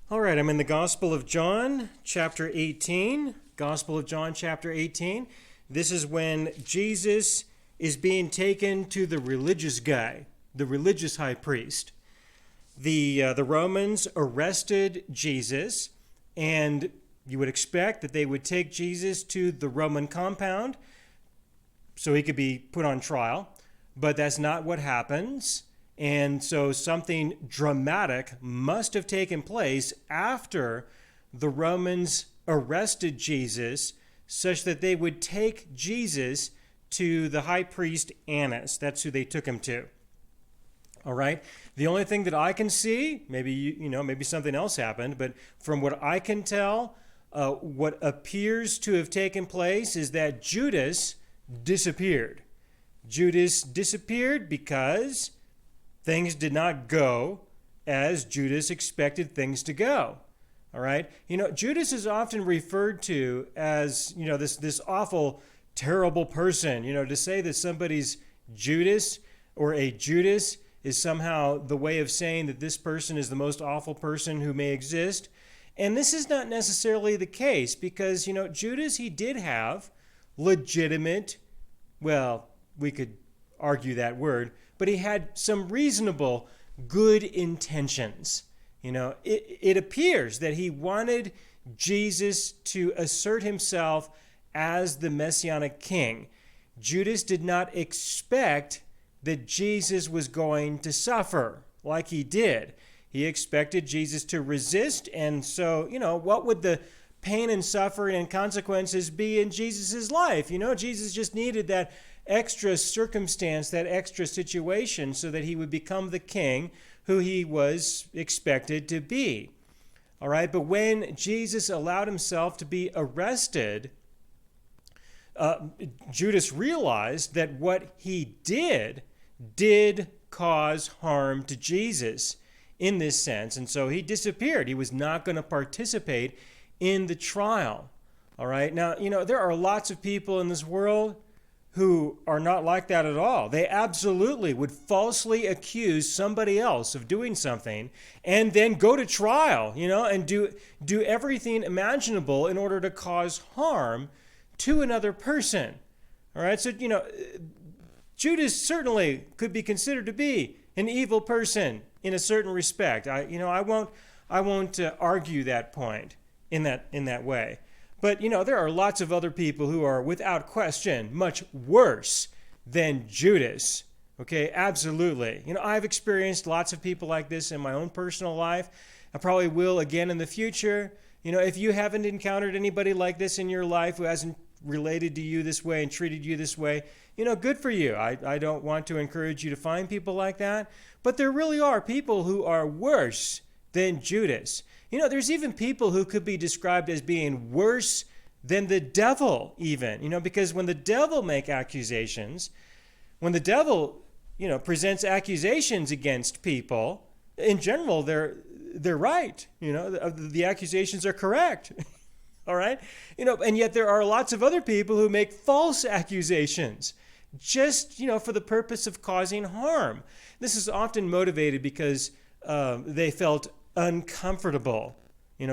All right, I'm in the Gospel of John, chapter 18. Gospel of John, chapter 18. This is when Jesus is being taken to the religious guy, the religious high priest. The Romans arrested Jesus, and you would expect that they would take Jesus to the Roman compound so he could be put on trial. But that's not what happens. And so something dramatic must have taken place after the Romans arrested Jesus, such that they would take Jesus to the high priest Annas. That's who they took him to. All right. The only thing that I can see, maybe something else happened, but from what I can tell, what appears to have taken place is that Judas disappeared. Judas disappeared because things did not go as Judas expected things to go. All right. Judas is often referred to as, this awful, terrible person. To say that somebody's Judas or a Judas is somehow the way of saying that this person is the most awful person who may exist. And this is not necessarily the case because, Judas, he did have legitimate, well, we could argue that word, but he had some reasonable good intentions. It appears that he wanted Jesus to assert himself as the Messianic king. Judas did not expect that Jesus was going to suffer like he did. He expected Jesus to resist, and so, what would the pain and suffering and consequences be in Jesus' life? Jesus just needed that extra circumstance, that extra situation, so that he would become the king who he was expected to be. All right, but when Jesus allowed himself to be arrested, Judas realized that what he did cause harm to Jesus in this sense, and so he disappeared. He was not going to participate in the trial. All right, now, there are lots of people in this world who are not like that at all. They absolutely would falsely accuse somebody else of doing something and then go to trial, and do everything imaginable in order to cause harm to another person. All right, so, Judas certainly could be considered to be an evil person in a certain respect. I won't argue that point in that way. But, there are lots of other people who are, without question, much worse than Judas. Okay, absolutely. I've experienced lots of people like this in my own personal life. I probably will again in the future. If you haven't encountered anybody like this in your life who hasn't related to you this way and treated you this way, good for you. I don't want to encourage you to find people like that. But there really are people who are worse than Judas. There's even people who could be described as being worse than the devil even, because when the devil makes accusations, when the devil, presents accusations against people, in general, they're right. The accusations are correct. All right. And yet there are lots of other people who make false accusations just, for the purpose of causing harm. This is often motivated because they felt uncomfortable,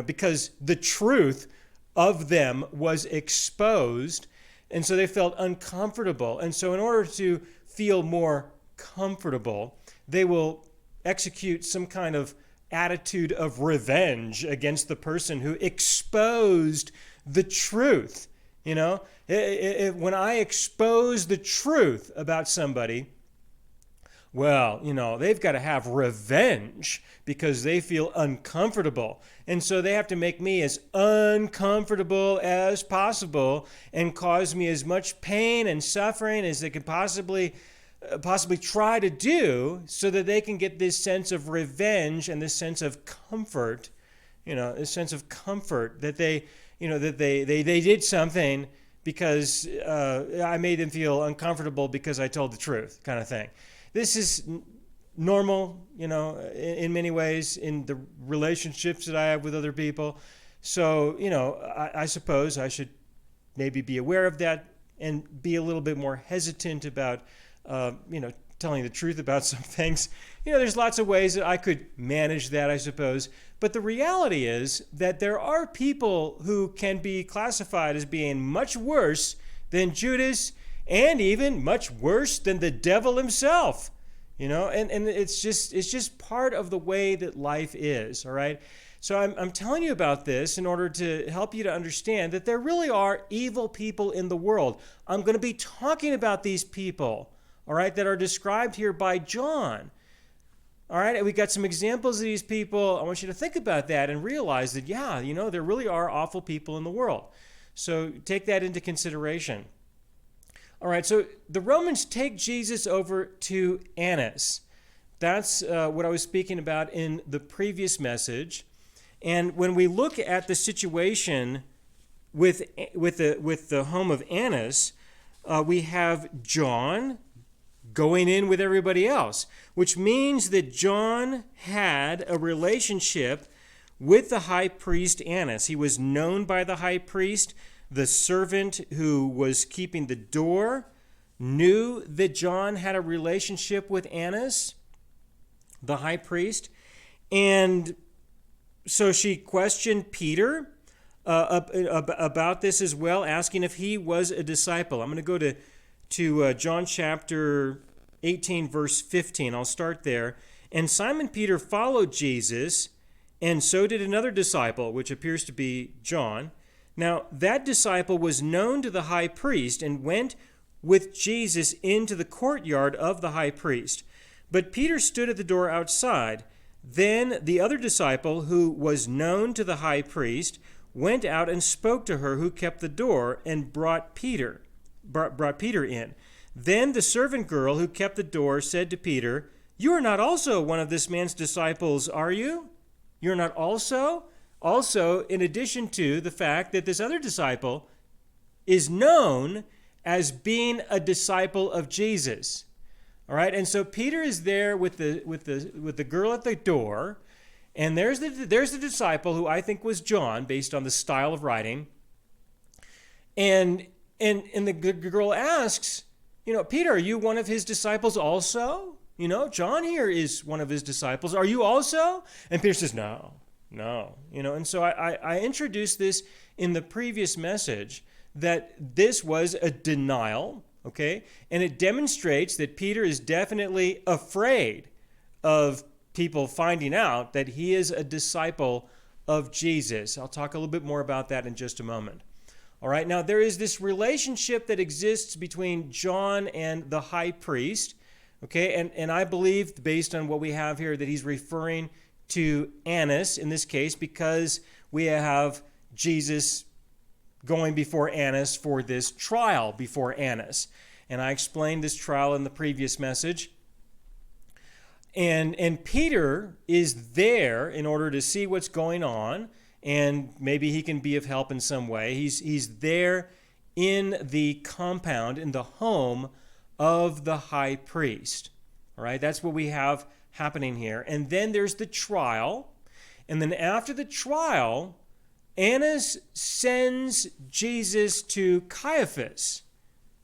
because the truth of them was exposed, and so they felt uncomfortable. And so in order to feel more comfortable, they will execute some kind of attitude of revenge against the person who exposed the truth. When I expose the truth about somebody, well, they've got to have revenge because they feel uncomfortable. And so they have to make me as uncomfortable as possible and cause me as much pain and suffering as they could possibly try to do, so that they can get this sense of revenge and this sense of comfort, this sense of comfort that they did something because I made them feel uncomfortable because I told the truth, kind of thing. This is normal, in many ways in the relationships that I have with other people. So, I suppose I should maybe be aware of that and be a little bit more hesitant about, telling the truth about some things. There's lots of ways that I could manage that, I suppose. But the reality is that there are people who can be classified as being much worse than Judas, and even much worse than the devil himself. And it's just part of the way that life is, all right? So I'm telling you about this in order to help you to understand that there really are evil people in the world. I'm going to be talking about these people, all right, that are described here by John. All right, and we got some examples of these people. I want you to think about that and realize that, there really are awful people in the world. So take that into consideration. All right, so the Romans take Jesus over to Annas. That's what I was speaking about in the previous message. And when we look at the situation with the home of Annas, we have John going in with everybody else, which means that John had a relationship with the high priest Annas. He was known by the high priest. The servant who was keeping the door knew that John had a relationship with Annas, the high priest. And so she questioned Peter about this as well, asking if he was a disciple. I'm going to go to John chapter 18, verse 15. I'll start there. And Simon Peter followed Jesus, and so did another disciple, which appears to be John. Now, that disciple was known to the high priest and went with Jesus into the courtyard of the high priest. But Peter stood at the door outside. Then the other disciple, who was known to the high priest, went out and spoke to her who kept the door and brought Peter in. Then the servant girl who kept the door said to Peter, "You are not also one of this man's disciples, are you?" You're not also? Also, in addition to the fact that this other disciple is known as being a disciple of Jesus. All right, and so Peter is there with the girl at the door, and there's the disciple who I think was John, based on the style of writing. And the girl asks, Peter, are you one of his disciples also? John here is one of his disciples. Are you also? And Peter says, no. And so I introduced this in the previous message, that this was a denial, okay? And it demonstrates that Peter is definitely afraid of people finding out that he is a disciple of Jesus. I'll talk a little bit more about that in just a moment. All right, now there is this relationship that exists between John and the high priest, okay? And I believe, based on what we have here, that he's referring to Annas in this case, because we have Jesus going before Annas for this trial before Annas. And I explained this trial in the previous message. And Peter is there in order to see what's going on, and maybe he can be of help in some way. He's there in the compound, in the home of the high priest. All right, that's what we have happening here. And then there's the trial. And then after the trial, Annas sends Jesus to Caiaphas.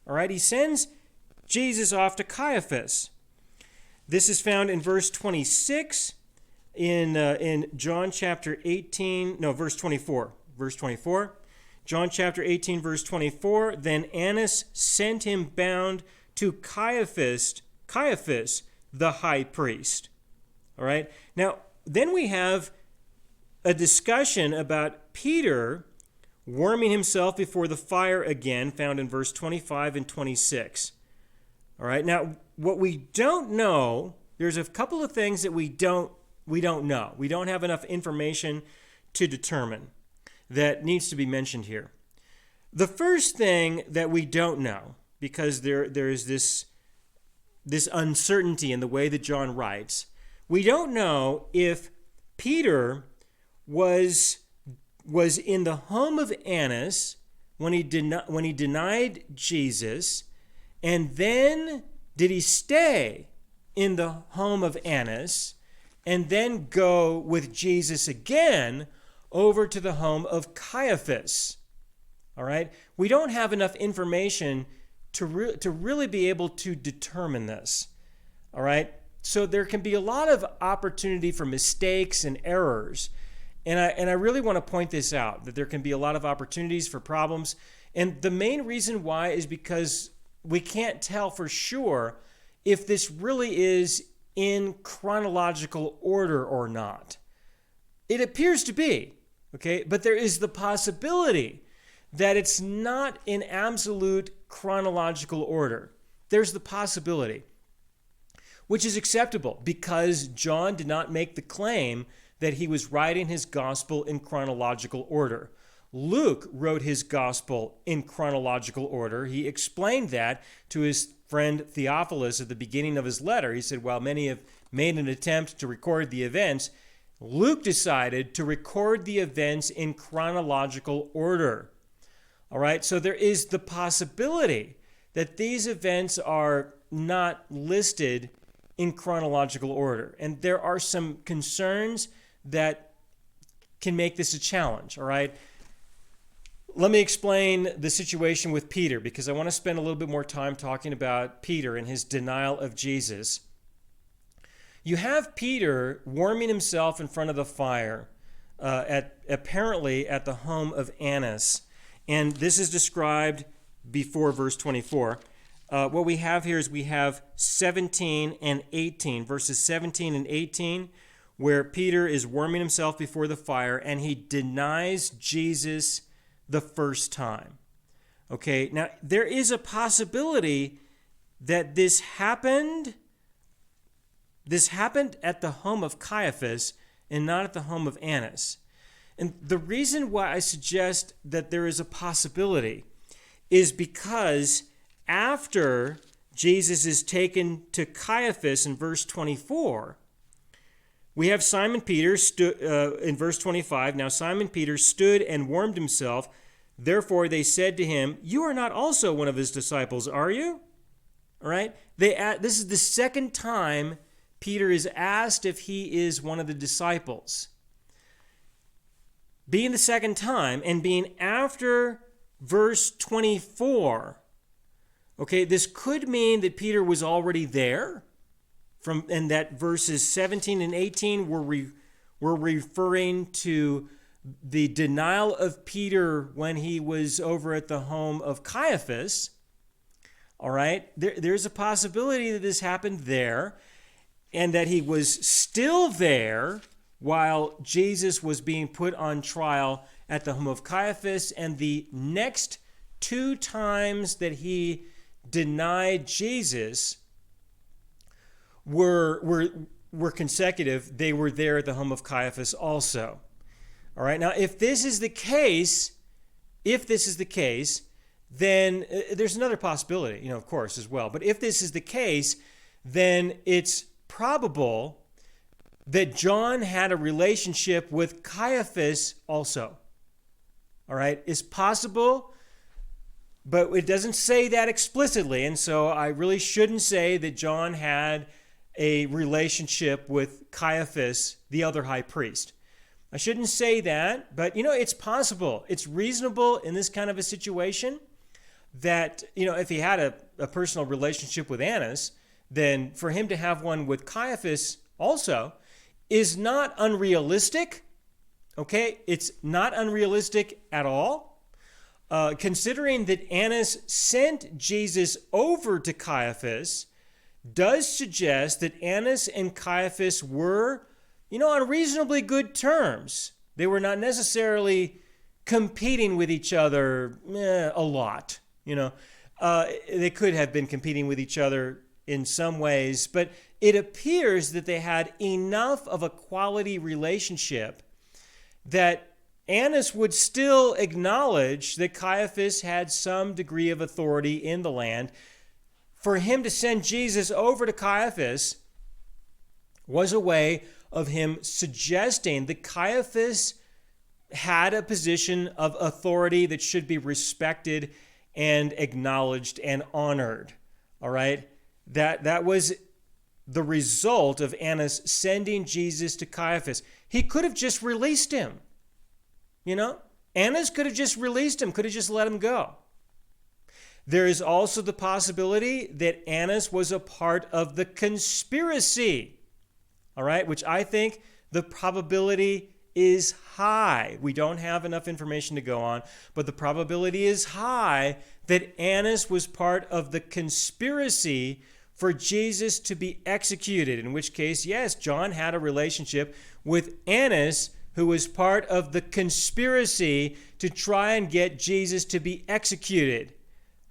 All right, he sends Jesus off to Caiaphas. This is found in verse 26 in John chapter 18, no, verse 24. Verse 24. John chapter 18, verse 24. Then Annas sent him bound to Caiaphas, the high priest. All right. Now, then we have a discussion about Peter warming himself before the fire again, found in verse 25 and 26. All right. Now, what we don't know, there's a couple of things that we don't know. We don't have enough information to determine that needs to be mentioned here. The first thing that we don't know, because there is this uncertainty in the way that John writes, we don't know if Peter was in the home of Annas when he denied Jesus, and then did he stay in the home of Annas and then go with Jesus again over to the home of Caiaphas. All right? We don't have enough information to really be able to determine this. All right. So there can be a lot of opportunity for mistakes and errors. And I really want to point this out, that there can be a lot of opportunities for problems. And the main reason why is because we can't tell for sure if this really is in chronological order or not. It appears to be, okay? But there is the possibility that it's not in absolute chronological order. There's the possibility, which is acceptable because John did not make the claim that he was writing his gospel in chronological order. Luke wrote his gospel in chronological order. He explained that to his friend Theophilus at the beginning of his letter. He said, while many have made an attempt to record the events, Luke decided to record the events in chronological order. All right, so there is the possibility that these events are not listed in chronological order. And there are some concerns that can make this a challenge, all right? Let me explain the situation with Peter, because I want to spend a little bit more time talking about Peter and his denial of Jesus. You have Peter warming himself in front of the fire, apparently at the home of Annas. And this is described before verse 24. What we have here is we have 17 and 18, verses 17 and 18, where Peter is warming himself before the fire and he denies Jesus the first time. Okay, now there is a possibility that this happened at the home of Caiaphas and not at the home of Annas. And the reason why I suggest that there is a possibility is because after Jesus is taken to Caiaphas in verse 24, we have Simon Peter in verse 25. Now Simon Peter stood and warmed himself. Therefore they said to him, "You are not also one of his disciples, are you?" All right. This is the second time Peter is asked if he is one of the disciples. Being the second time and being after verse 24, okay, this could mean that Peter was already there, and that verses 17 and 18 were referring to the denial of Peter when he was over at the home of Caiaphas. All right, there's a possibility that this happened there and that he was still there while Jesus was being put on trial at the home of Caiaphas. And the next two times that he denied Jesus were consecutive. They were there at the home of Caiaphas also. All right. Now, if this is the case, then there's another possibility, of course, as well. But if this is the case, then it's probable that John had a relationship with Caiaphas also. All right. It's possible, but it doesn't say that explicitly. And so I really shouldn't say that John had a relationship with Caiaphas, the other high priest. I shouldn't say that, but it's possible. It's reasonable in this kind of a situation that, if he had a personal relationship with Annas, then for him to have one with Caiaphas also is not unrealistic. Okay, it's not unrealistic at all. Considering that Annas sent Jesus over to Caiaphas does suggest that Annas and Caiaphas were, on reasonably good terms. They were not necessarily competing with each other a lot. They could have been competing with each other in some ways, but it appears that they had enough of a quality relationship that Annas would still acknowledge that Caiaphas had some degree of authority in the land. For him to send Jesus over to Caiaphas was a way of him suggesting that Caiaphas had a position of authority that should be respected and acknowledged and honored. All right? That was the result of Annas sending Jesus to Caiaphas. He could have just released him. Annas could have just released him, could have just let him go. There is also the possibility that Annas was a part of the conspiracy, all right, which I think the probability is high. We don't have enough information to go on, but the probability is high that Annas was part of the conspiracy for Jesus to be executed, in which case, yes, John had a relationship with Annas, who was part of the conspiracy to try and get Jesus to be executed.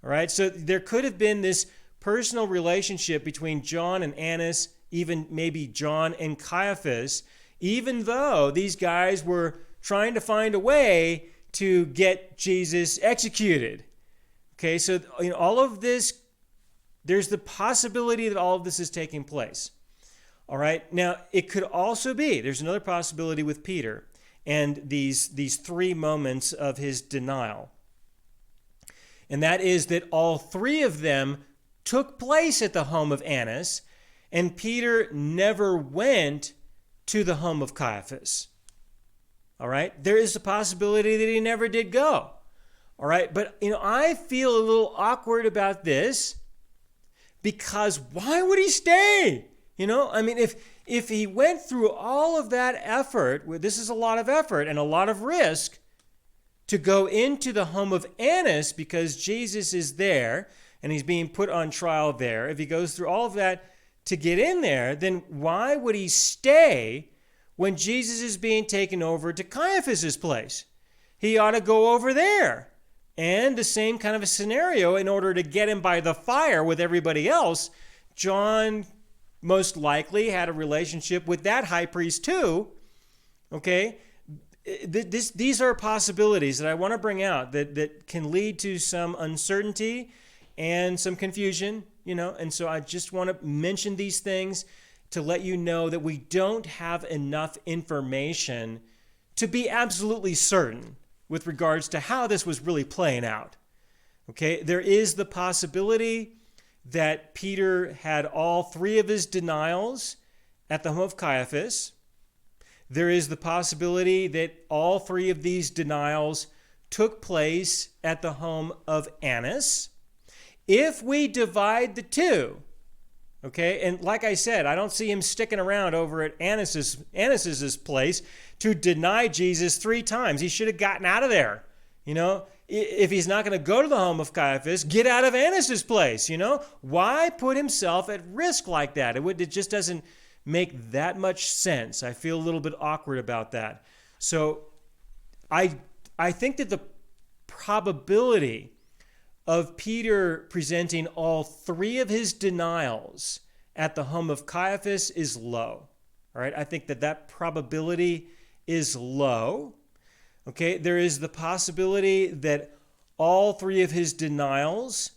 All right, so there could have been this personal relationship between John and Annas, even maybe John and Caiaphas, even though these guys were trying to find a way to get Jesus executed. Okay, so all of this, there's the possibility that all of this is taking place. All right, now it could also be, there's another possibility with Peter and these three moments of his denial. And that is that all three of them took place at the home of Annas, and Peter never went to the home of Caiaphas. All right? There is a possibility that he never did go. All right? But, I feel a little awkward about this because why would he stay? If he went through all of that effort, this is a lot of effort and a lot of risk, to go into the home of Annas because Jesus is there and he's being put on trial there. If he goes through all of that to get in there, then why would he stay when Jesus is being taken over to Caiaphas's place? He ought to go over there. And the same kind of a scenario, in order to get him by the fire with everybody else, John most likely had a relationship with that high priest too. Okay? These are possibilities that I want to bring out that can lead to some uncertainty and some confusion, and so I just want to mention these things to let you know that we don't have enough information to be absolutely certain with regards to how this was really playing out. Okay, there is the possibility that Peter had all three of his denials at the home of Caiaphas. There is the possibility that all three of these denials took place at the home of Annas. If we divide the two, okay, and like I said, I don't see him sticking around over at Annas's place to deny Jesus 3 times. He should have gotten out of there. If he's not going to go to the home of Caiaphas, get out of Annas's place. Why put himself at risk like that? It just doesn't make that much sense. I feel a little bit awkward about that. So I think that the probability of Peter presenting all three of his denials at the home of Caiaphas is low. All right, I think that probability is low. Okay, there is the possibility that all three of his denials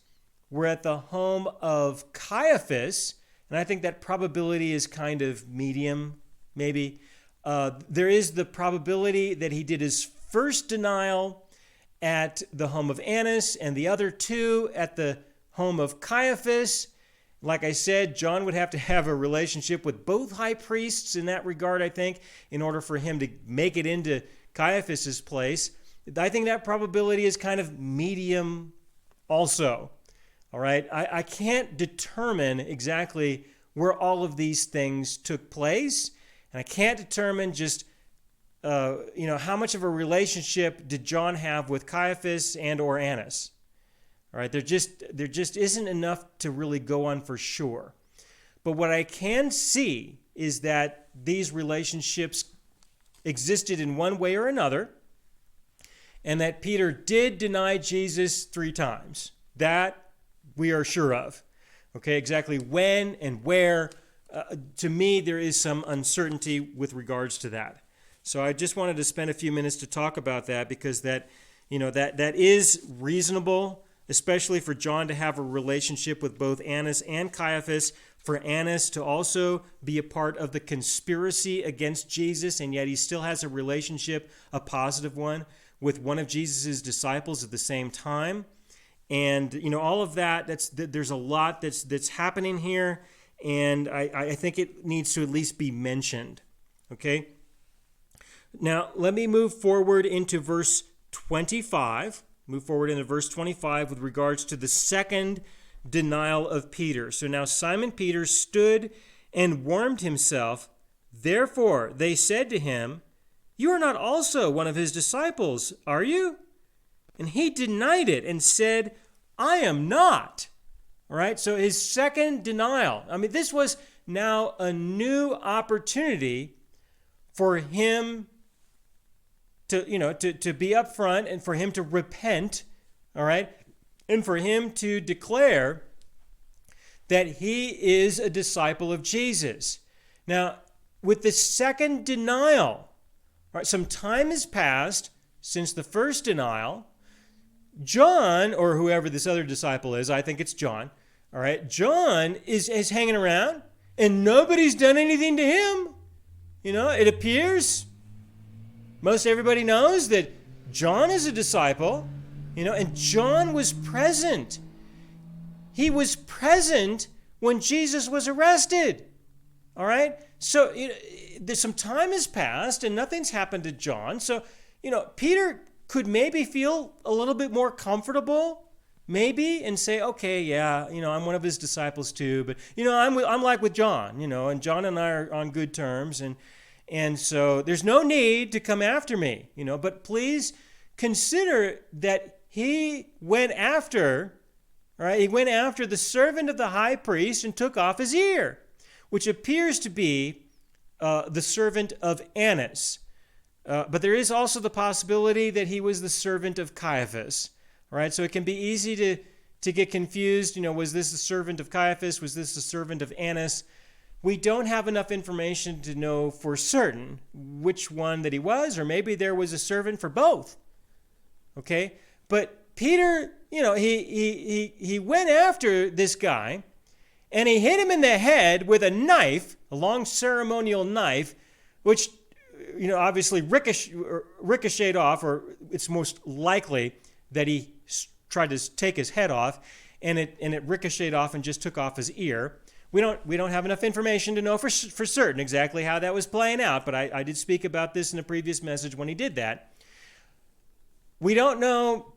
were at the home of Caiaphas, and I think that probability is kind of medium, maybe. There is the probability that he did his first denial at the home of Annas and the other two at the home of Caiaphas. Like I said, John would have to have a relationship with both high priests in that regard, I think, in order for him to make it into Caiaphas's place. I think that probability is kind of medium also. All right, I can't determine exactly where all of these things took place, and I can't determine just how much of a relationship did John have with Caiaphas and or Annas. All right, there just isn't enough to really go on for sure. But what I can see is that these relationships existed in one way or another, and that Peter did deny Jesus 3 times. That we are sure of. Okay, exactly when and where, to me, there is some uncertainty with regards to that. So I just wanted to spend a few minutes to talk about that, because that is reasonable, especially for John to have a relationship with both Annas and Caiaphas, for Annas to also be a part of the conspiracy against Jesus, and yet he still has a relationship, a positive one, with one of Jesus' disciples at the same time. And, all of that, there's a lot that's happening here, and I think it needs to at least be mentioned, okay? Now, let me move forward into verse 25, Move forward into verse 25 with regards to the second denial of Peter. So now Simon Peter stood and warmed himself. Therefore they said to him, "You are not also one of his disciples, are you?" And he denied it and said, "I am not." All right, so his second denial. I mean, this was now a new opportunity for him to be upfront and for him to repent, all right, and for him to declare that he is a disciple of Jesus. Now, with the second denial, all right, some time has passed since the first denial. John, or whoever this other disciple is, I think it's John, all right, John is hanging around and nobody's done anything to him. It appears most everybody knows that John is a disciple, and John was present. He was present when Jesus was arrested. All right? So there's some time has passed and nothing's happened to John. So, Peter could maybe feel a little bit more comfortable, maybe, and say, okay, yeah, I'm one of his disciples too, but, I'm like with John, and John and I are on good terms, and so there's no need to come after me, but please consider that he went after, all right, he went after the servant of the high priest and took off his ear, which appears to be the servant of Annas. But there is also the possibility that he was the servant of Caiaphas. All right, so it can be easy to get confused. Was this the servant of Caiaphas? Was this the servant of Annas? We don't have enough information to know for certain which one that he was, or maybe there was a servant for both. Okay, but Peter, he went after this guy, and he hit him in the head with a knife, a long ceremonial knife, which obviously ricocheted off, or it's most likely that he tried to take his head off, and it ricocheted off and just took off his ear. We don't have enough information to know for certain exactly how that was playing out, but I did speak about this in a previous message when he did that. We don't know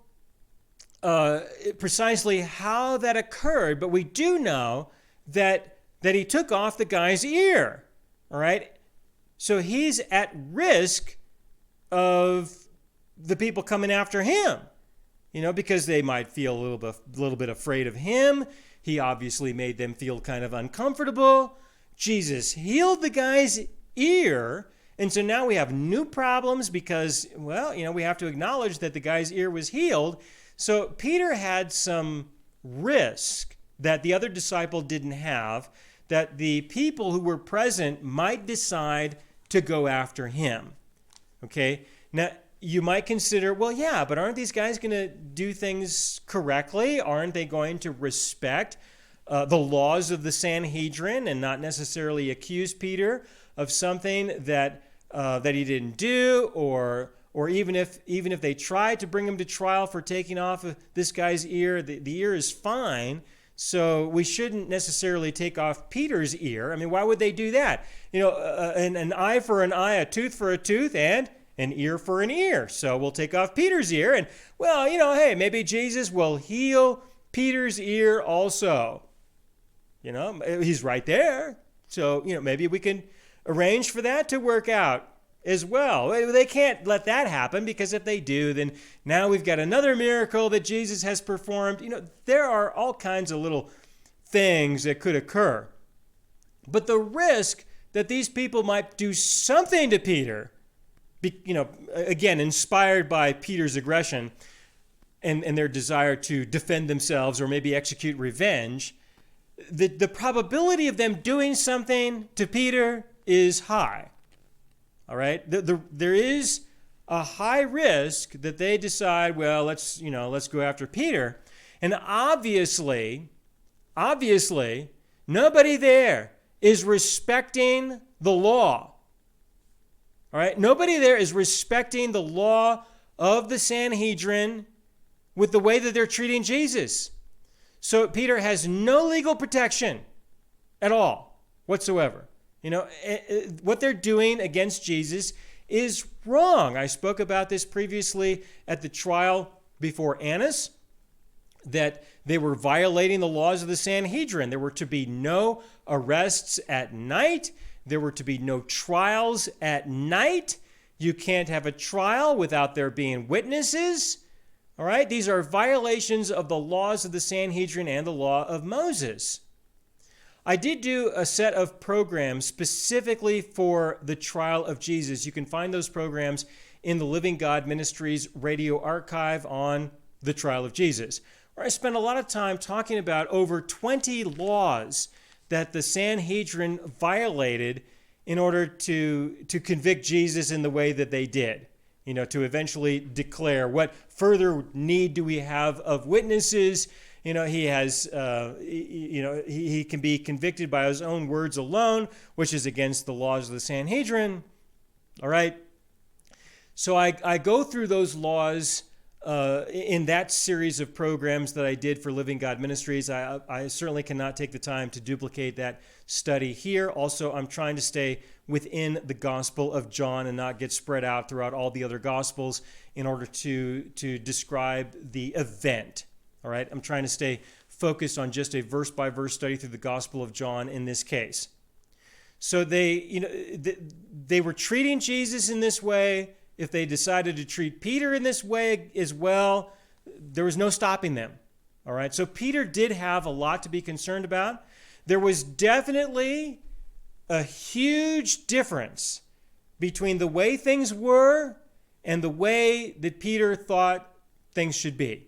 precisely how that occurred, but we do know that he took off the guy's ear. All right, so he's at risk of the people coming after him, because they might feel a little bit afraid of him. He obviously made them feel kind of uncomfortable. Jesus healed the guy's ear, and so now we have new problems because, we have to acknowledge that the guy's ear was healed. So Peter had some risk that the other disciple didn't have, that the people who were present might decide to go after him. Okay? Now, you might consider, well, yeah, but aren't these guys going to do things correctly? Aren't they going to respect the laws of the Sanhedrin and not necessarily accuse Peter of something that he didn't do, or even if they tried to bring him to trial for taking off this guy's ear, the ear is fine. So we shouldn't necessarily take off Peter's ear. I mean, why would they do that? An eye for an eye, a tooth for a tooth, and an ear for an ear. So we'll take off Peter's ear, and, hey, maybe Jesus will heal Peter's ear also. He's right there. So, maybe we can arrange for that to work out as well. They can't let that happen, because if they do, then now we've got another miracle that Jesus has performed. There are all kinds of little things that could occur. But the risk that these people might do something to Peter, again, inspired by Peter's aggression and their desire to defend themselves or maybe execute revenge, the probability of them doing something to Peter is high. All right? There is a high risk that they decide, well, let's go after Peter. And obviously, nobody there is respecting the law. All right? Nobody there is respecting the law of the Sanhedrin with the way that they're treating Jesus. So Peter has no legal protection at all whatsoever. What they're doing against Jesus is wrong. I spoke about this previously at the trial before Annas that they were violating the laws of the Sanhedrin. There were to be no arrests at night. There were to be no trials at night. You can't have a trial without there being witnesses. All right? These are violations of the laws of the Sanhedrin and the law of Moses. I did do a set of programs specifically for the trial of Jesus. You can find those programs in the Living God Ministries radio archive on the trial of Jesus, where I spent a lot of time talking about over 20 laws that the Sanhedrin violated in order to convict Jesus in the way that they did, to eventually declare what further need do we have of witnesses. He has, he can be convicted by his own words alone, which is against the laws of the Sanhedrin. All right. So I go through those laws in that series of programs that I did for Living God Ministries. I certainly cannot take the time to duplicate that study here. Also, I'm trying to stay within the Gospel of John and not get spread out throughout all the other Gospels in order to describe the event. All right, I'm trying to stay focused on just a verse-by-verse study through the Gospel of John in this case. So they were treating Jesus in this way. If they decided to treat Peter in this way as well, there was no stopping them. All right, so Peter did have a lot to be concerned about. There was definitely a huge difference between the way things were and the way that Peter thought things should be.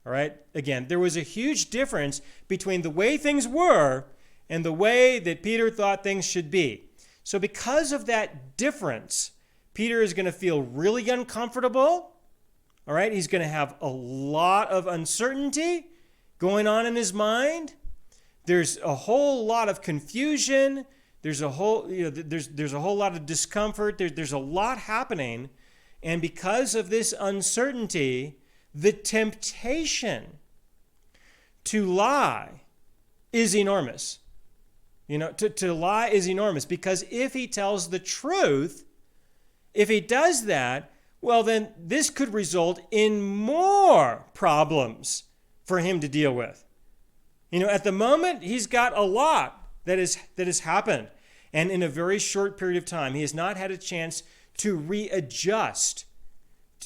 All right, again, there was a huge difference between the way things were and the way that Peter thought things should be. So because of that difference, Peter is going to feel really uncomfortable. All right, he's going to have a lot of uncertainty going on in his mind. There's a whole lot of confusion. There's a whole, there's a whole lot of discomfort. There's a lot happening. And because of this uncertainty, the temptation to lie is enormous. To lie is enormous, because if he tells the truth, if he does that, well, then this could result in more problems for him to deal with. At the moment, he's got a lot that has happened. And in a very short period of time, he has not had a chance to readjust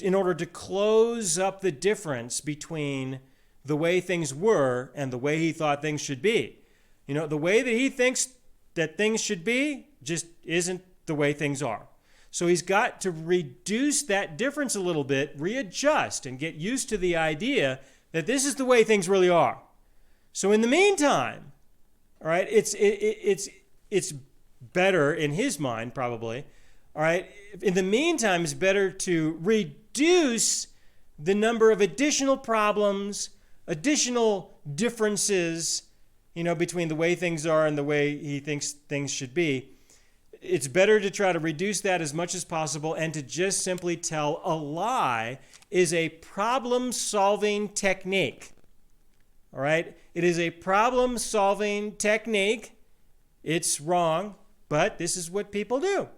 in order to close up the difference between the way things were and the way he thought things should be. The way that he thinks that things should be just isn't the way things are. So he's got to reduce that difference a little bit, readjust, and get used to the idea that this is the way things really are. So in the meantime, all right, it's better in his mind probably. All right, in the meantime, it's better to reduce the number of additional problems, additional differences, between the way things are and the way he thinks things should be. It's better to try to reduce that as much as possible, and to just simply tell a lie is a problem-solving technique. All right? It is a problem-solving technique. It's wrong, but this is what people do.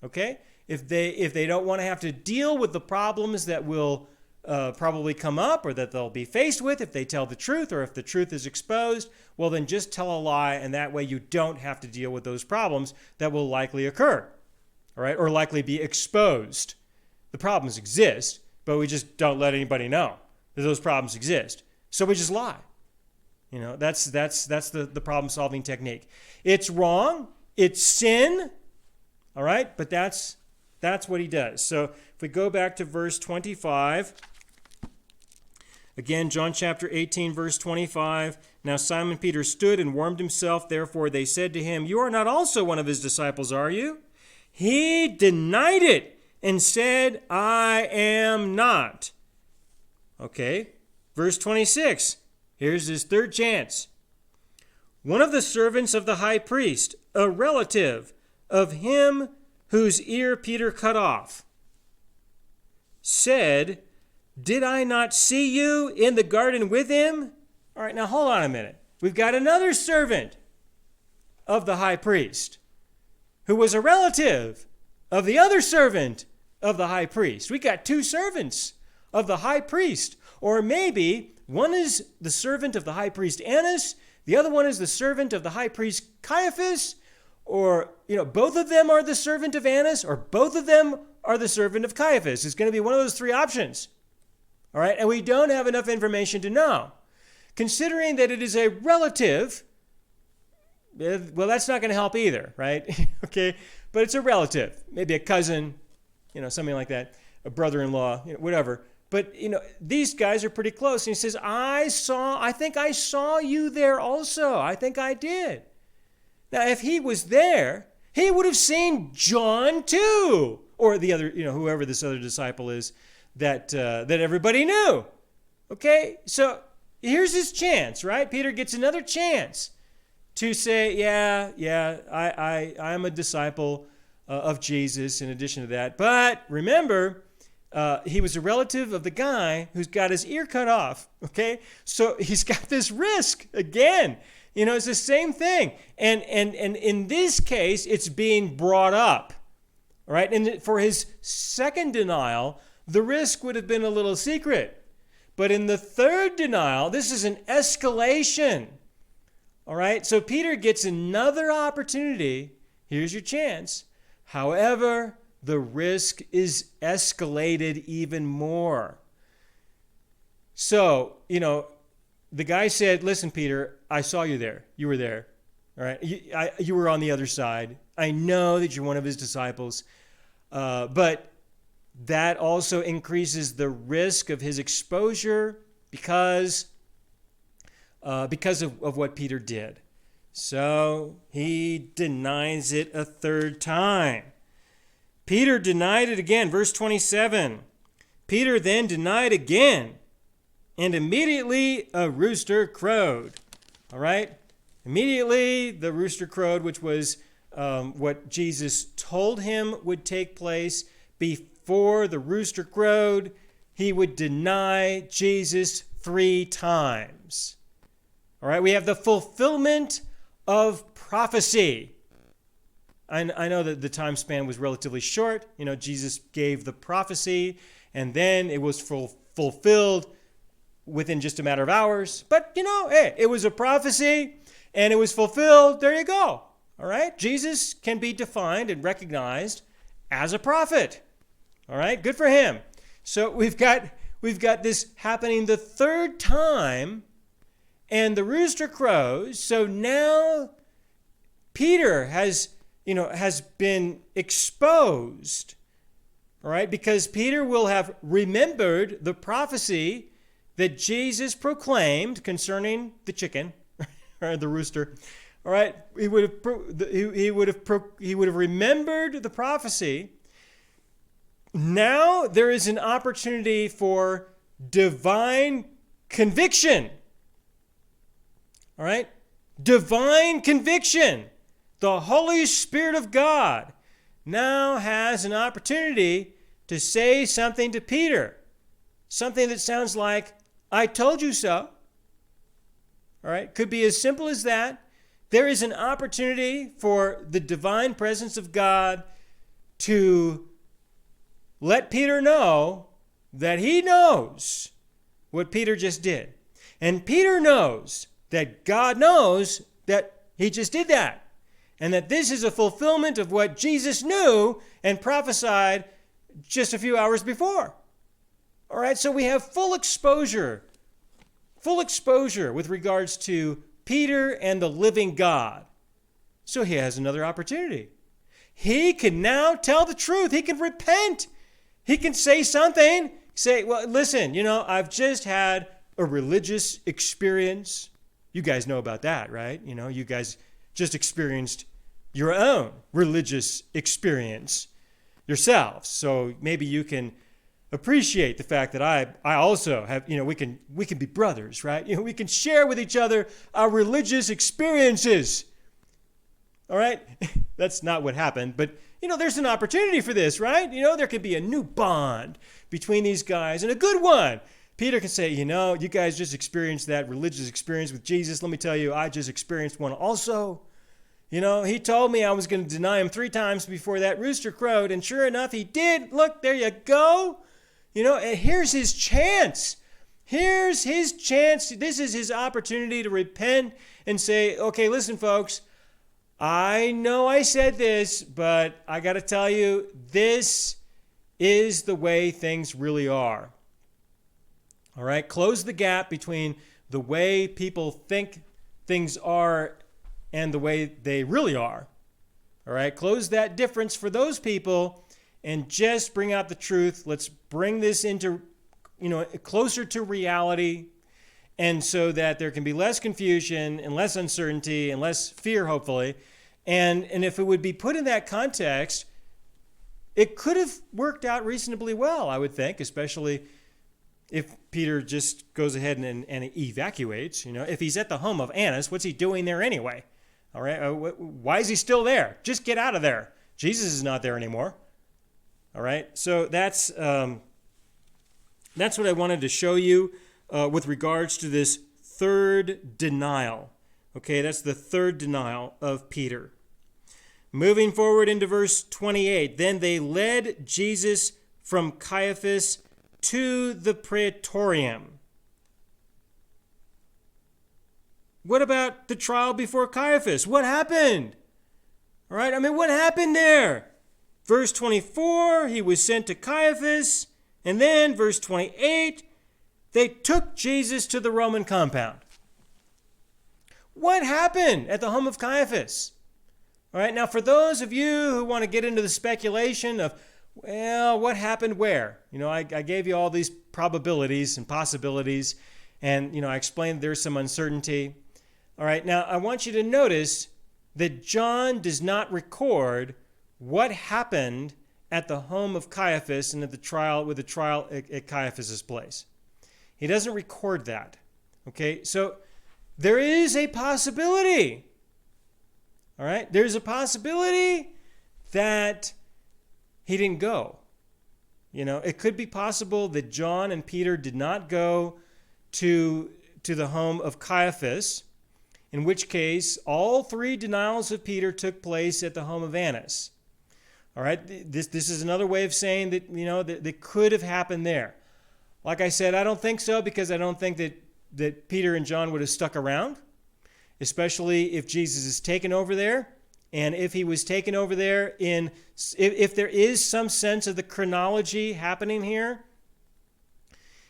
Okay? If they don't want to have to deal with the problems that will probably come up, or that they'll be faced with if they tell the truth, or if the truth is exposed, well, then just tell a lie, and that way you don't have to deal with those problems that will likely occur, all right, or likely be exposed. The problems exist, but we just don't let anybody know that those problems exist. So we just lie. That's the problem-solving technique. It's wrong. It's sin. All right, but that's what he does. So if we go back to verse 25, again, John chapter 18, verse 25. Now Simon Peter stood and warmed himself. Therefore they said to him, "You are not also one of his disciples, are you?" He denied it and said, "I am not." Okay, verse 26. Here's his third chance. One of the servants of the high priest, a relative of him whose ear Peter cut off, said, "Did I not see you in the garden with him?" All right, now hold on a minute. We've got another servant of the high priest who was a relative of the other servant of the high priest. We got two servants of the high priest. Or maybe one is the servant of the high priest Annas, the other one is the servant of the high priest Caiaphas, or, both of them are the servant of Annas, or both of them are the servant of Caiaphas. It's going to be one of those three options. All right, and we don't have enough information to know. Considering that it is a relative, well, that's not going to help either, right? Okay, but it's a relative, maybe a cousin, something like that, a brother-in-law, whatever. But, these guys are pretty close. And he says, I think I saw you there also. I think I did. Now, if he was there, he would have seen John too. Or the other, whoever this other disciple is that everybody knew. Okay, so here's his chance, right? Peter gets another chance to say, I'm a disciple of Jesus in addition to that. But remember, he was a relative of the guy who's got his ear cut off, okay? So he's got this risk again. It's the same thing. And in this case, it's being brought up, all right? And for his second denial, the risk would have been a little secret. But in the third denial, this is an escalation, all right? So Peter gets another opportunity. Here's your chance. However, the risk is escalated even more. So, the guy said, listen, Peter, I saw you there. You were there. All right. You were on the other side. I know that you're one of his disciples. But that also increases the risk of his exposure because of what Peter did. So he denies it a third time. Peter denied it again. Verse 27. Peter then denied again, and immediately a rooster crowed. All right? Immediately the rooster crowed, which was what Jesus told him would take place. Before the rooster crowed, he would deny Jesus 3 times. All right? We have the fulfillment of prophecy. I know that the time span was relatively short. Jesus gave the prophecy, and then it was fulfilled within just a matter of hours. But, hey, it was a prophecy, and it was fulfilled. There you go. All right? Jesus can be defined and recognized as a prophet. All right? Good for him. So we've got this happening the third time, and the rooster crows. So now Peter has been exposed, all right, because Peter will have remembered the prophecy that Jesus proclaimed concerning the chicken, or the rooster, all right. He would have remembered the prophecy. Now there is an opportunity for divine conviction, all right, divine conviction. The Holy Spirit of God now has an opportunity to say something to Peter. Something that sounds like, I told you so. All right? Could be as simple as that. There is an opportunity for the divine presence of God to let Peter know that he knows what Peter just did. And Peter knows that God knows that he just did that. And that this is a fulfillment of what Jesus knew and prophesied just a few hours before. All right, so we have full exposure with regards to Peter and the living God. So he has another opportunity. He can now tell the truth. He can repent. He can say something. Say, well, listen, I've just had a religious experience. You guys know about that, right? You guys just experienced your own religious experience yourselves. So maybe you can appreciate the fact that I also have, we can be brothers, right? We can share with each other our religious experiences. All right? That's not what happened, but there's an opportunity for this, right? There could be a new bond between these guys, and a good one. Peter can say, you guys just experienced that religious experience with Jesus. Let me tell you, I just experienced one also. He told me I was going to deny him 3 times before that rooster crowed, and sure enough, he did. Look, there you go. Here's his chance. Here's his chance. This is his opportunity to repent and say, okay, listen, folks, I know I said this, but I got to tell you, this is the way things really are. All right, close the gap between the way people think things are and the way they really are. All right, close that difference for those people and just bring out the truth. Let's bring this into, closer to reality, and so that there can be less confusion and less uncertainty and less fear, hopefully. And if it would be put in that context, it could have worked out reasonably well, I would think, especially if Peter just goes ahead and evacuates. If he's at the home of Annas, what's he doing there anyway? All right, why is he still there? Just get out of there. Jesus is not there anymore. All right, so that's what I wanted to show you with regards to this third denial. Okay, that's the third denial of Peter. Moving forward into verse 28, then they led Jesus from Caiaphas to the praetorium. What about the trial before Caiaphas? What happened? All right, what happened there? Verse 24, he was sent to Caiaphas. And then verse 28, they took Jesus to the Roman compound. What happened at the home of Caiaphas? All right, now for those of you who want to get into the speculation of, well, what happened where? I gave you all these probabilities and possibilities, and, I explained there's some uncertainty. All right, now I want you to notice that John does not record what happened at the home of Caiaphas and at the trial at Caiaphas' place. He doesn't record that. Okay, so there is a possibility. All right, there's a possibility that he didn't go. It could be possible that John and Peter did not go to the home of Caiaphas, in which case all three denials of Peter took place at the home of Annas. All right, this is another way of saying that, that could have happened there. Like I said, I don't think so, because I don't think that Peter and John would have stuck around, especially if Jesus is taken over there. And if he was taken over there if there is some sense of the chronology happening here,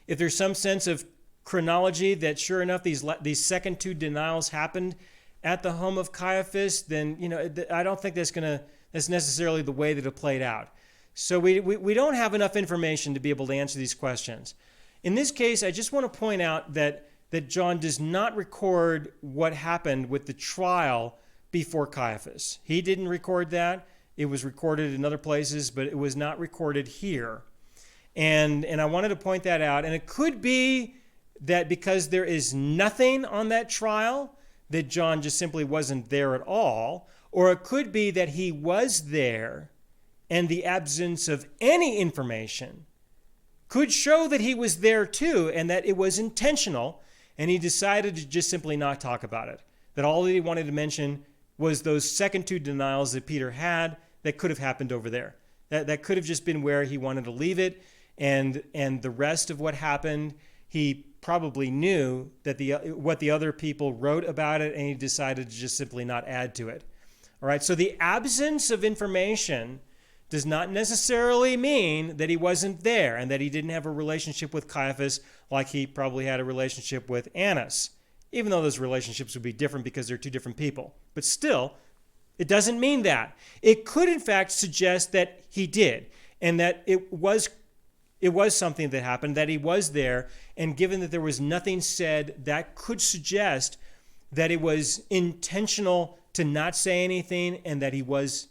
if there's some sense of chronology that sure enough these second two denials happened at the home of Caiaphas, then, I don't think that's necessarily the way that it played out. So we don't have enough information to be able to answer these questions. In this case, I just want to point out that John does not record what happened with the trial before Caiaphas. He didn't record that. It was recorded in other places, but it was not recorded here. And I wanted to point that out. And it could be that because there is nothing on that trial, that John just simply wasn't there at all. Or it could be that he was there, and the absence of any information could show that he was there too, and that it was intentional, and he decided to just simply not talk about it. That all that he wanted to mention was those second two denials that Peter had that could have happened over there. That could have just been where he wanted to leave it, and the rest of what happened, he probably knew that what the other people wrote about it, and he decided to just simply not add to it. All right, so the absence of information does not necessarily mean that he wasn't there and that he didn't have a relationship with Caiaphas like he probably had a relationship with Annas, even though those relationships would be different because they're two different people. But still, it doesn't mean that. It could, in fact, suggest that he did, and that it was something that happened, that he was there, and given that there was nothing said, that could suggest that it was intentional to not say anything and that he was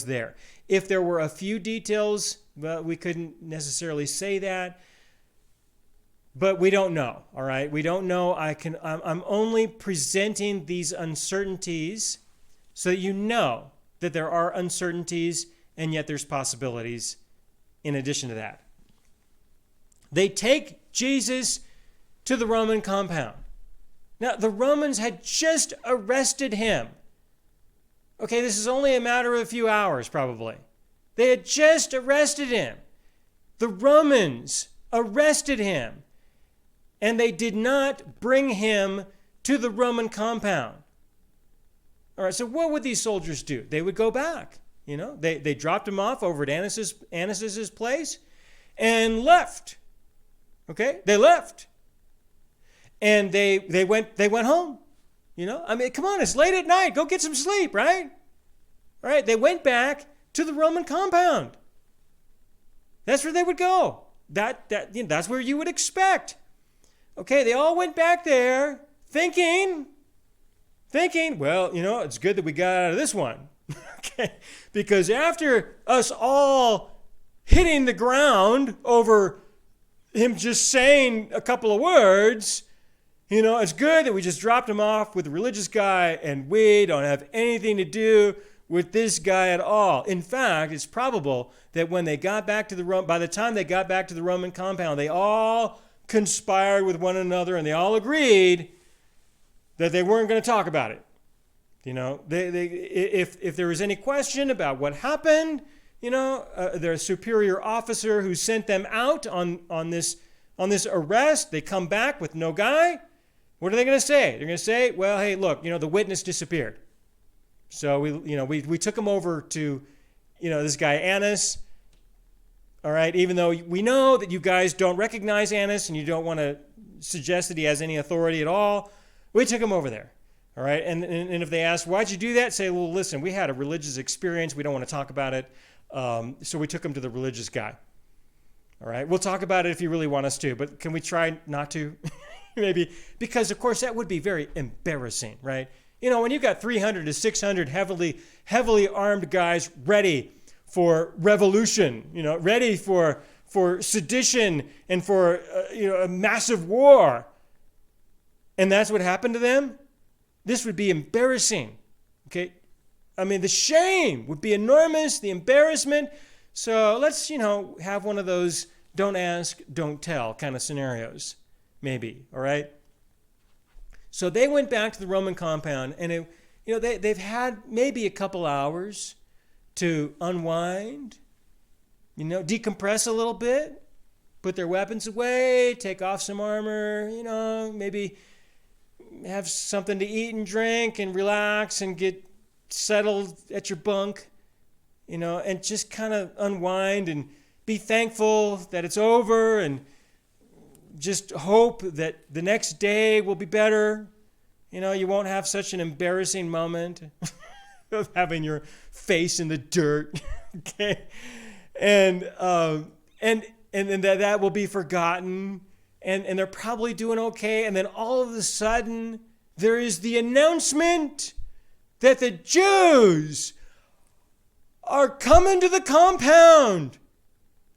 there. If there were a few details, well, we couldn't necessarily say that, but we don't know, all right? We don't know. I'm only presenting these uncertainties so that you know that there are uncertainties and yet there's possibilities in addition to that. They take Jesus to the Roman compound. Now, the Romans had just arrested him. Okay, this is only a matter of a few hours, probably. They had just arrested him. The Romans arrested him, and they did not bring him to the Roman compound. All right, so what would these soldiers do? They would go back. They dropped him off over at Anas's place and left. Okay, they left, and they went home. Come on, it's late at night. Go get some sleep, right? All right, they went back to the Roman compound. That's where they would go. That's where you would expect. Okay, they all went back there thinking, well, it's good that we got out of this one. Okay, because after us all hitting the ground over him just saying a couple of words, it's good that we just dropped him off with a religious guy and we don't have anything to do with this guy at all. In fact, it's probable that when they got back to by the time they got back to the Roman compound, they all conspired with one another and they all agreed that they weren't going to talk about it. If there was any question about what happened, their superior officer who sent them out on this arrest, they come back with no guy. What are they going to say? They're going to say, well, hey, look, the witness disappeared. So we took him over to, this guy Annas. All right, even though we know that you guys don't recognize Annas and you don't want to suggest that he has any authority at all, we took him over there. All right, and if they ask, why'd you do that? Say, well, listen, we had a religious experience. We don't want to talk about it. So we took him to the religious guy. All right, we'll talk about it if you really want us to, but can we try not to? Maybe, because of course that would be very embarrassing, right? When you've got 300 to 600 heavily armed guys ready for revolution, ready for sedition and for a massive war, and that's what happened to them, this would be embarrassing. Okay, the shame would be enormous, the embarrassment. So let's have one of those don't ask, don't tell kind of scenarios, maybe. All right. So they went back to the Roman compound, and they've had maybe a couple hours to unwind, decompress a little bit, put their weapons away, take off some armor, maybe have something to eat and drink and relax and get settled at your bunk, and just kind of unwind and be thankful that it's over and just hope that the next day will be better. You won't have such an embarrassing moment of having your face in the dirt. Okay. And that will be forgotten. And they're probably doing okay. And then all of a sudden, there is the announcement that the Jews are coming to the compound.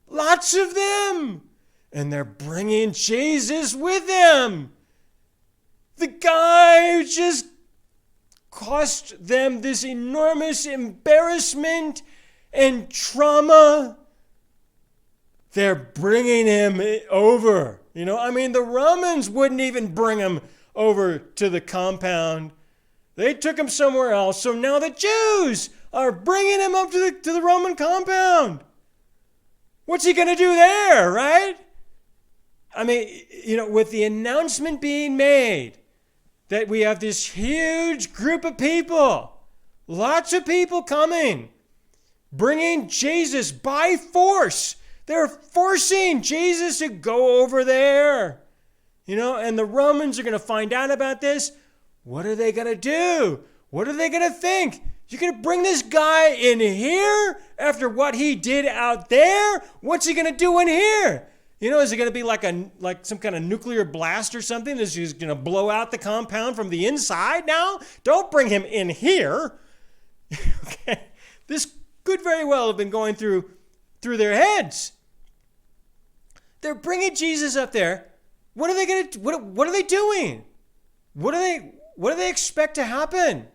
Lots of them. And they're bringing Jesus with them. The guy who just cost them this enormous embarrassment and trauma. They're bringing him over. The Romans wouldn't even bring him over to the compound. They took him somewhere else. So now the Jews are bringing him up to the Roman compound. What's he going to do there, right? With the announcement being made that we have this huge group of people, lots of people coming, bringing Jesus by force. They're forcing Jesus to go over there. And the Romans are going to find out about this. What are they going to do? What are they going to think? You're going to bring this guy in here after what he did out there? What's he going to do in here? Is it going to be like some kind of nuclear blast or something that's just going to blow out the compound from the inside now? Don't bring him in here. Okay. This could very well have been going through their heads. They're bringing Jesus up there. What are they going to? What are they doing? What do they expect to happen?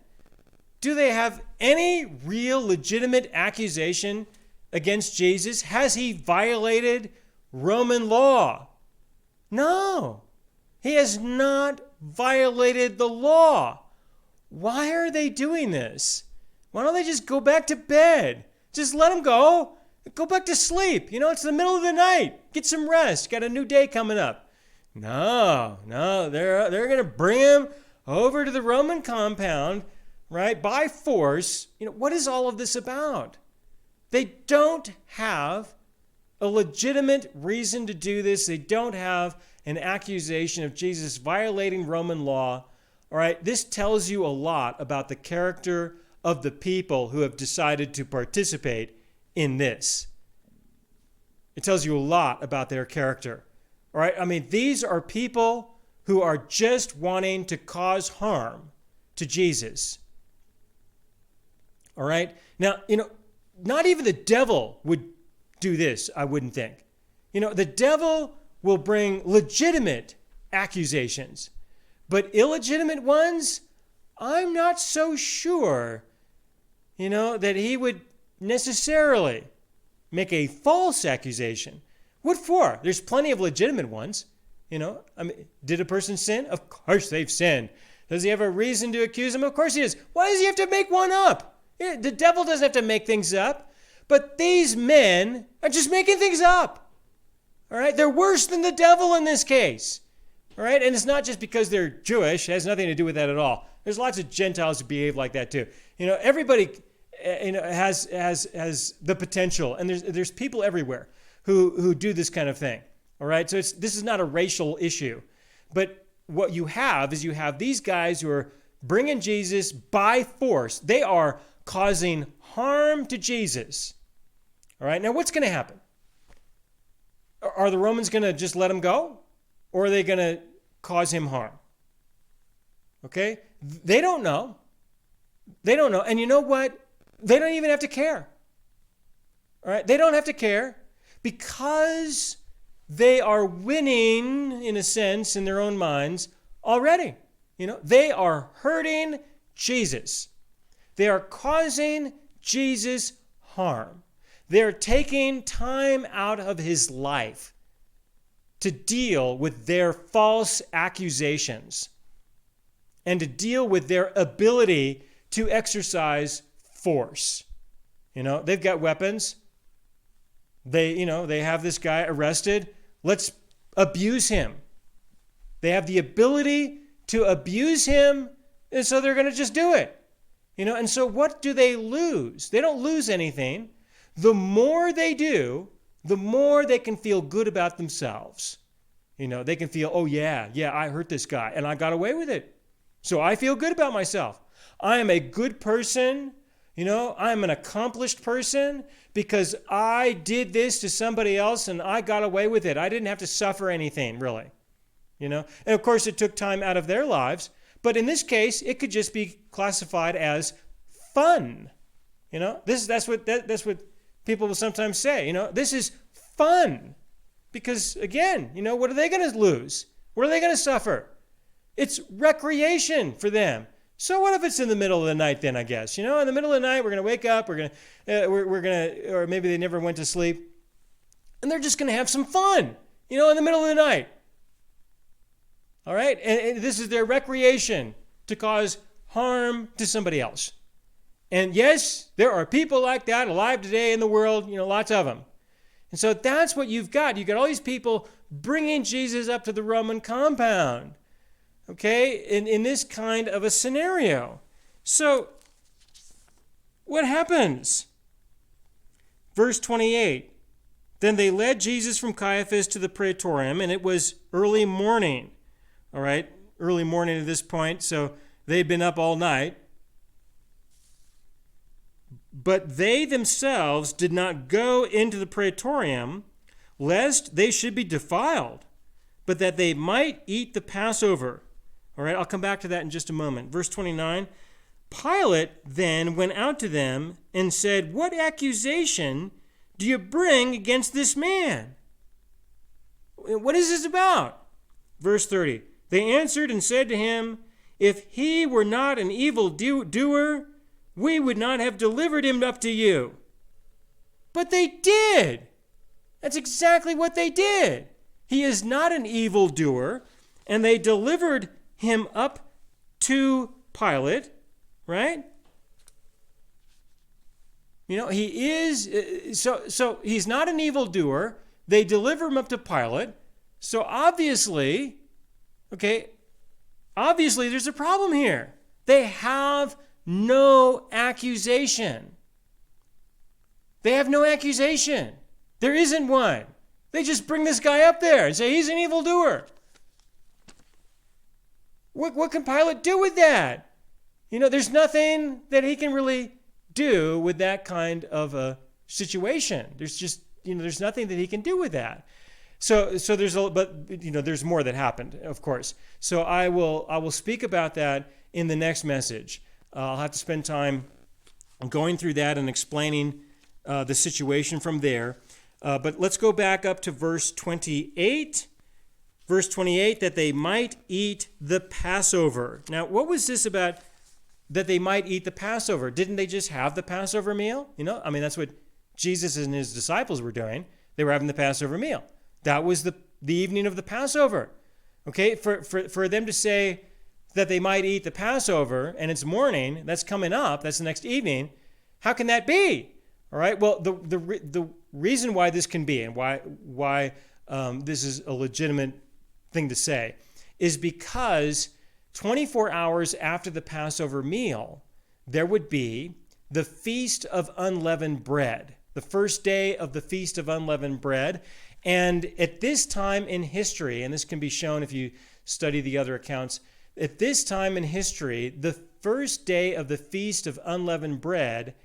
Do they have any real legitimate accusation against Jesus? Has he violated Roman law? No, he has not violated the law. Why are they doing this? Why don't they just go back to bed? Just let him go. Go back to sleep. It's the middle of the night. Get some rest. Got a new day coming up. No, they're going to bring him over to the Roman compound, right, by force. What is all of this about? They don't have a legitimate reason to do this. They don't have an accusation of Jesus violating Roman law. All right, this tells you a lot about the character of the people who have decided to participate in this. It tells you a lot about their character. All right, I mean, these are people who are just wanting to cause harm to Jesus. All right, now, not even the devil would do this, I wouldn't think. The devil will bring legitimate accusations, but illegitimate ones, I'm not so sure, that he would necessarily make a false accusation. What for? There's plenty of legitimate ones. Did a person sin? Of course they've sinned. Does he have a reason to accuse him? Of course he does. Why does he have to make one up? The devil doesn't have to make things up. But these men are just making things up. All right? They're worse than the devil in this case. All right? And it's not just because they're Jewish. It has nothing to do with that at all. There's lots of Gentiles who behave like that too. Everybody has the potential, and there's people everywhere who do this kind of thing. All right? So this is not a racial issue. But what you have is these guys who are bringing Jesus by force. They are causing harm to Jesus. All right, now what's going to happen? Are the Romans going to just let him go? Or are they going to cause him harm? Okay, they don't know. They don't know. And you know what? They don't even have to care. All right, they don't have to care because they are winning, in a sense, in their own minds already. They are hurting Jesus. They are causing Jesus harm. They're taking time out of his life to deal with their false accusations and to deal with their ability to exercise force. They've got weapons. They have this guy arrested. Let's abuse him. They have the ability to abuse him, and so they're going to just do it. And so what do they lose? They don't lose anything. The more they do, the more they can feel good about themselves. They can feel, oh yeah, I hurt this guy and I got away with it. So I feel good about myself. I am a good person. I'm an accomplished person because I did this to somebody else and I got away with it. I didn't have to suffer anything, really. And of course, it took time out of their lives. But in this case, it could just be classified as fun. That's what people will sometimes say. This is fun. Because again, what are they going to lose? What are they going to suffer? It's recreation for them. So what if it's in the middle of the night then, I guess? In the middle of the night, we're going to wake up, we're going to, or maybe they never went to sleep, and they're just going to have some fun, in the middle of the night. All right? And this is their recreation to cause harm to somebody else. And yes, there are people like that alive today in the world, lots of them. And so that's what you've got. You've got all these people bringing Jesus up to the Roman compound, okay, in this kind of a scenario. So what happens? Verse 28, then they led Jesus from Caiaphas to the praetorium, and it was early morning. All right, early morning at this point, so they'd been up all night. But they themselves did not go into the praetorium, lest they should be defiled, but that they might eat the Passover. All right, I'll come back to that in just a moment. Verse 29, Pilate then went out to them and said, what accusation do you bring against this man? What is this about? Verse 30, they answered and said to him, if he were not an evil doer, we would not have delivered him up to you. But they did. That's exactly what they did. He is not an evildoer, and they delivered him up to Pilate, right? He is, so he's not an evildoer. They deliver him up to Pilate. So obviously there's a problem here. They have no accusation. They have no accusation. There isn't one. They just bring this guy up there and say he's an evildoer. What can Pilate do with that? There's nothing that he can really do with that kind of a situation. There's just, there's nothing that he can do with that. So there's more that happened, of course. So I will speak about that in the next message. I'll have to spend time going through that and explaining the situation from there. But let's go back up to verse 28. Verse 28, that they might eat the Passover. Now, what was this about that they might eat the Passover? Didn't they just have the Passover meal? That's what Jesus and his disciples were doing. They were having the Passover meal. That was the evening of the Passover. Okay, for them to say that they might eat the Passover and it's morning, that's coming up, that's the next evening, how can that be? All right, well, the reason why this can be and why this is a legitimate thing to say is because 24 hours after the Passover meal, there would be the Feast of Unleavened Bread, the first day of the Feast of Unleavened Bread. And at this time in history, and this can be shown if you study the other accounts, at this time in history, the first day of the Feast of Unleavened Bread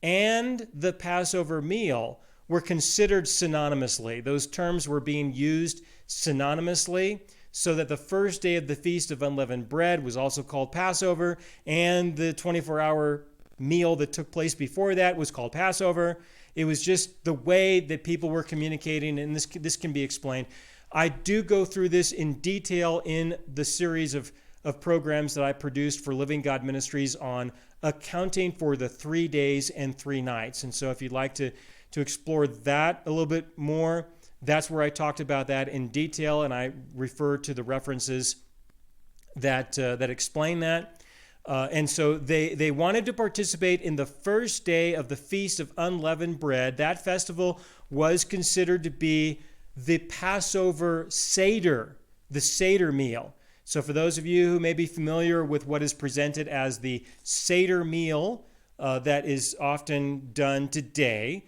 and the Passover meal were considered synonymously. Those terms were being used synonymously, so that the first day of the Feast of Unleavened Bread was also called Passover, and the 24-hour meal that took place before that was called Passover. It was just the way that people were communicating, and this can be explained. I do go through this in detail in the series of programs that I produced for Living God Ministries on accounting for the 3 days and 3 nights. And so if you'd like to explore that a little bit more, that's where I talked about that in detail, and I refer to the references that explain that. And so they wanted to participate in the first day of the Feast of Unleavened Bread. That festival was considered to be the Passover Seder, the Seder meal. So for those of you who may be familiar with what is presented as the Seder meal that is often done today,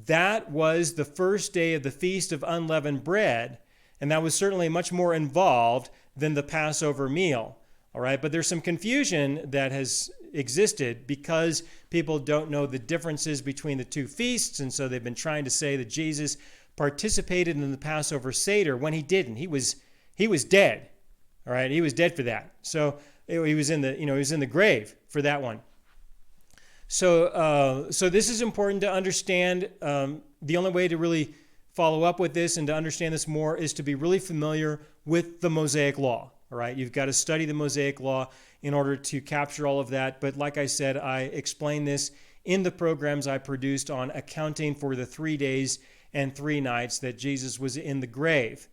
that was the first day of the Feast of Unleavened Bread, and that was certainly much more involved than the Passover meal. All right, but there's some confusion that has existed because people don't know the differences between the two feasts, and so they've been trying to say that Jesus participated in the Passover Seder when he didn't. He was dead. All right, he was dead for that. So he was in the grave for that one. So this is important to understand. The only way to really follow up with this and to understand this more is to be really familiar with the Mosaic Law. All right, you've got to study the Mosaic Law in order to capture all of that. But like I said, I explain this in the programs I produced on accounting for the 3 days and 3 nights that Jesus was in the grave.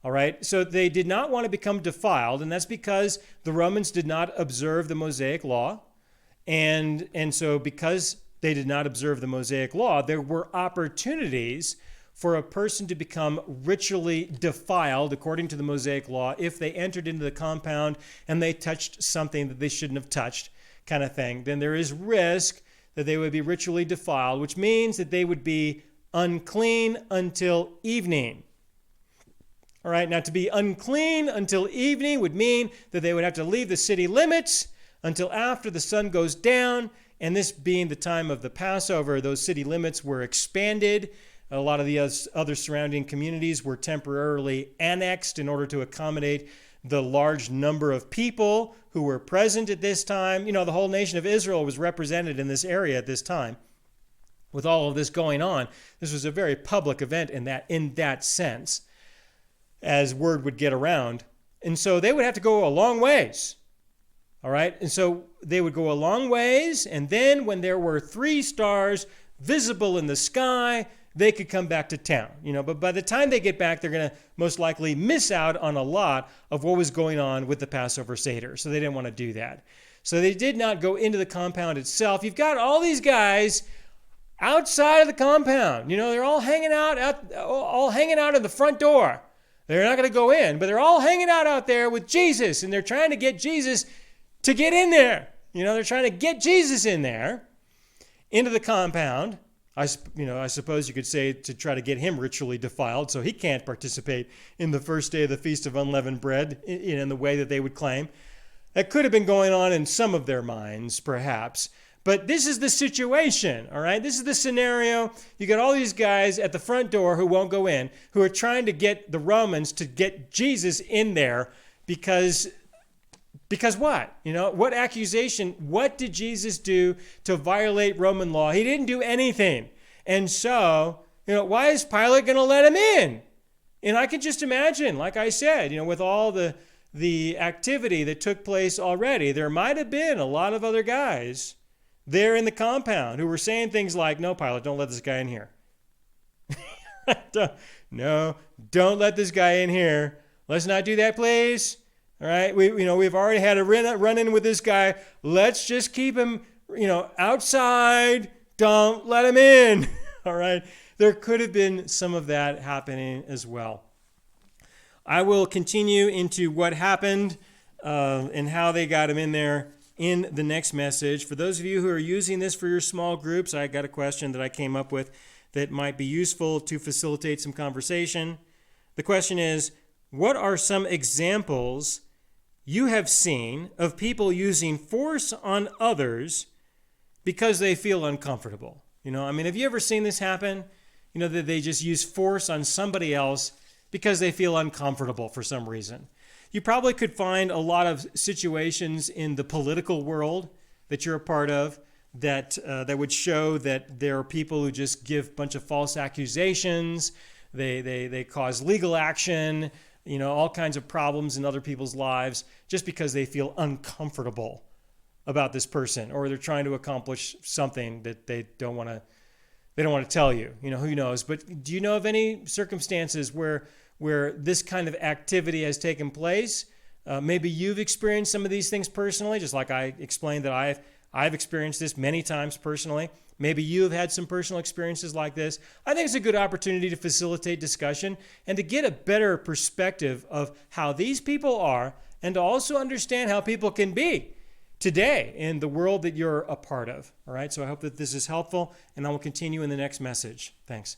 All right, so they did not want to become defiled, and that's because the Romans did not observe the Mosaic Law. And so because they did not observe the Mosaic Law, there were opportunities for a person to become ritually defiled according to the Mosaic Law if they entered into the compound and they touched something that they shouldn't have touched, kind of thing. Then there is risk that they would be ritually defiled, which means that they would be unclean until evening. All right, now to be unclean until evening would mean that they would have to leave the city limits until after the sun goes down, and this being the time of the Passover, those city limits were expanded. A lot of the other surrounding communities were temporarily annexed in order to accommodate the large number of people who were present at this time. The whole nation of Israel was represented in this area at this time. With all of this going on, this was a very public event in that sense, as word would get around. And so they would have to go a long ways. All right, and so they would go a long ways, and then when there were 3 stars visible in the sky, they could come back to town. But by the time they get back, they're going to most likely miss out on a lot of what was going on with the Passover Seder. So they didn't want to do that. So they did not go into the compound itself. You've got all these guys outside of the compound. They're all hanging out in the front door. They're not going to go in, but they're all hanging out there with Jesus, and they're trying to get Jesus to get in there. They're trying to get Jesus in there, into the compound. I suppose you could say to try to get him ritually defiled so he can't participate in the first day of the Feast of Unleavened Bread in the way that they would claim. That could have been going on in some of their minds, perhaps. But this is the situation, all right? This is the scenario. You got all these guys at the front door who won't go in, who are trying to get the Romans to get Jesus in there because what? What accusation? What did Jesus do to violate Roman law? He didn't do anything. And so, why is Pilate going to let him in? And I can just imagine, like I said, with all the activity that took place already, there might have been a lot of other guys there in the compound who were saying things like, "No, Pilate, don't let this guy in here." Don't let this guy in here. Let's not do that, please. All right, we've already had a run-in with this guy. Let's just keep him, outside. Don't let him in. All right, there could have been some of that happening as well. I will continue into what happened and how they got him in there in the next message. For those of you who are using this for your small groups, I got a question that I came up with that might be useful to facilitate some conversation. The question is, what are some examples you have seen of people using force on others because they feel uncomfortable? Have you ever seen this happen? That they just use force on somebody else because they feel uncomfortable for some reason. You probably could find a lot of situations in the political world that you're a part of that would show that there are people who just give a bunch of false accusations. They cause legal action, all kinds of problems in other people's lives just because they feel uncomfortable about this person, or they're trying to accomplish something that they don't want to tell you. Who knows? But do you know of any circumstances where this kind of activity has taken place? Maybe you've experienced some of these things personally, just like I explained that I've experienced this many times personally. Maybe you have had some personal experiences like this. I think it's a good opportunity to facilitate discussion and to get a better perspective of how these people are, and to also understand how people can be today in the world that you're a part of. All right, so I hope that this is helpful, and I will continue in the next message. Thanks.